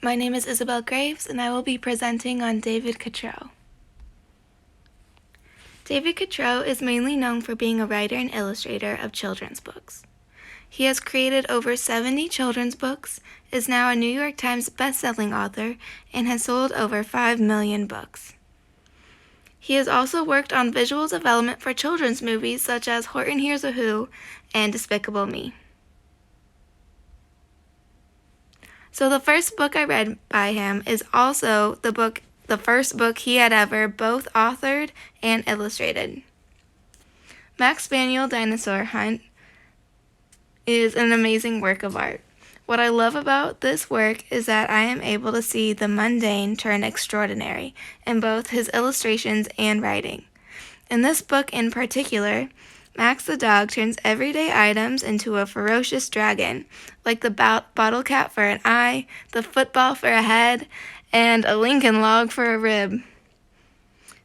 My name is Isabel Graves, and I will be presenting on David Catrow. David Catrow is mainly known for being a writer and illustrator of children's books. He has created over 70 children's books, is now a New York Times best-selling author, and has sold over 5 million books. He has also worked on visual development for children's movies such as Horton Hears a Who and Despicable Me. So the first book I read by him is also the first book he had ever both authored and illustrated. Max Spaniel Dinosaur Hunt is an amazing work of art. What I love about this work is that I am able to see the mundane turn extraordinary in both his illustrations and writing. In this book in particular, Max the dog turns everyday items into a ferocious dragon, like the bottle cap for an eye, the football for a head, and a Lincoln log for a rib.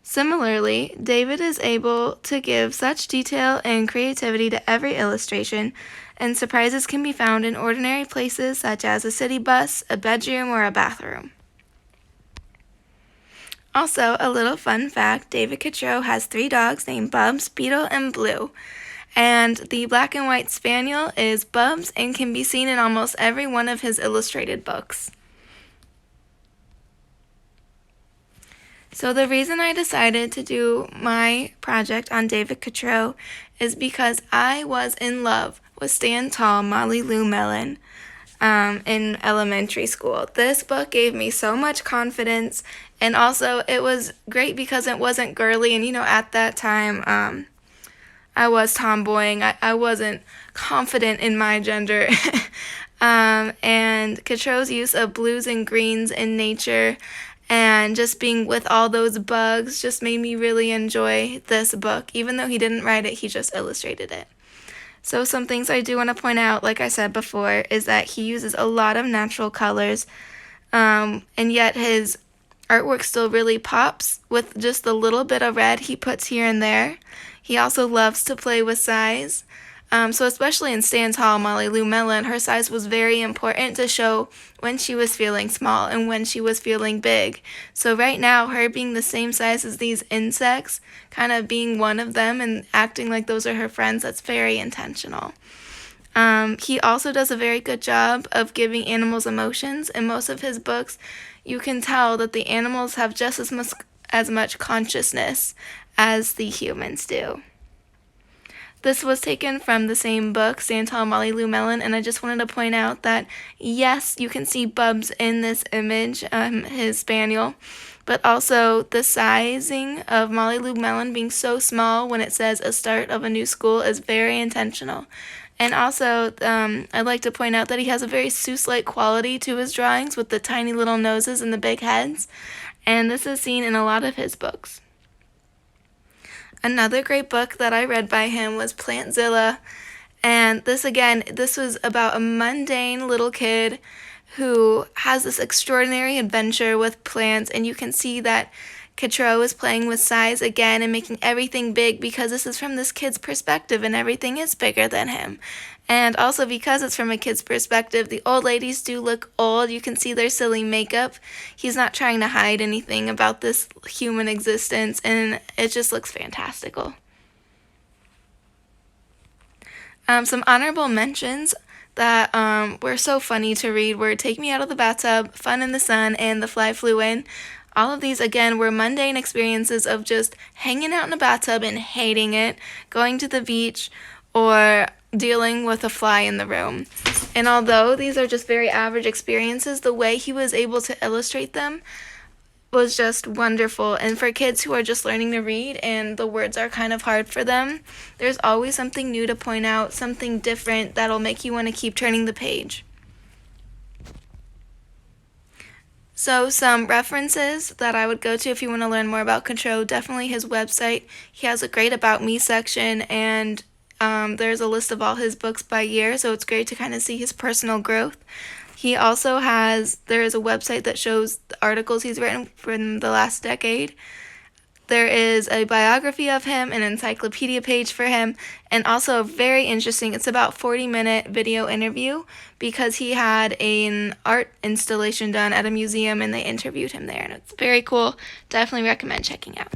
Similarly, David is able to give such detail and creativity to every illustration, and surprises can be found in ordinary places such as a city bus, a bedroom, or a bathroom. Also, a little fun fact, David Catrow has 3 dogs named Bubs, Beetle, and Blue. And the black and white spaniel is Bubs and can be seen in almost every one of his illustrated books. So the reason I decided to do my project on David Catrow is because I was in love with Stand Tall, Molly Lou Mellon in elementary school. This book gave me so much confidence, and also it was great because it wasn't girly, and at that time I was tomboying. I wasn't confident in my gender. And Catrow's use of blues and greens in nature and just being with all those bugs just made me really enjoy this book. Even though he didn't write it, he just illustrated it. So some things I do want to point out, like I said before, is that he uses a lot of natural colors, and yet his artwork still really pops with just the little bit of red he puts here and there. He also loves to play with size. So especially in Stand Tall, Molly Lou Mellon, her size was very important to show when she was feeling small and when she was feeling big. So right now, her being the same size as these insects, kind of being one of them and acting like those are her friends, that's very intentional. He also does a very good job of giving animals emotions. In most of his books, you can tell that the animals have just as much consciousness as the humans do. This was taken from the same book, Stand Tall, Molly Lou Mellon, and I just wanted to point out that, yes, you can see Bubs in this image, his spaniel, but also the sizing of Molly Lou Mellon being so small when it says a start of a new school is very intentional. And also, I'd like to point out that he has a very Seuss-like quality to his drawings with the tiny little noses and the big heads, and this is seen in a lot of his books. Another great book that I read by him was Plantzilla, and this was about a mundane little kid who has this extraordinary adventure with plants, and you can see that Catrow is playing with size again and making everything big because this is from this kid's perspective and everything is bigger than him. And also because it's from a kid's perspective, the old ladies do look old. You can see their silly makeup. He's not trying to hide anything about this human existence, and it just looks fantastical. Some honorable mentions that were so funny to read were Take Me Out of the Bathtub, Fun in the Sun, and The Fly Flew In. All of these, again, were mundane experiences of just hanging out in a bathtub and hating it, going to the beach, or dealing with a fly in the room. And although these are just very average experiences, the way he was able to illustrate them was just wonderful. And for kids who are just learning to read and the words are kind of hard for them, there's always something new to point out, something different that'll make you want to keep turning the page. So some references that I would go to if you want to learn more about Catrow, definitely his website. He has a great About Me section, and there's a list of all his books by year, so it's great to kind of see his personal growth. He also there is a website that shows the articles he's written from the last decade. There is a biography of him, an encyclopedia page for him, and also a very interesting, it's about 40-minute video interview because he had an art installation done at a museum and they interviewed him there, and it's very cool. Definitely recommend checking out.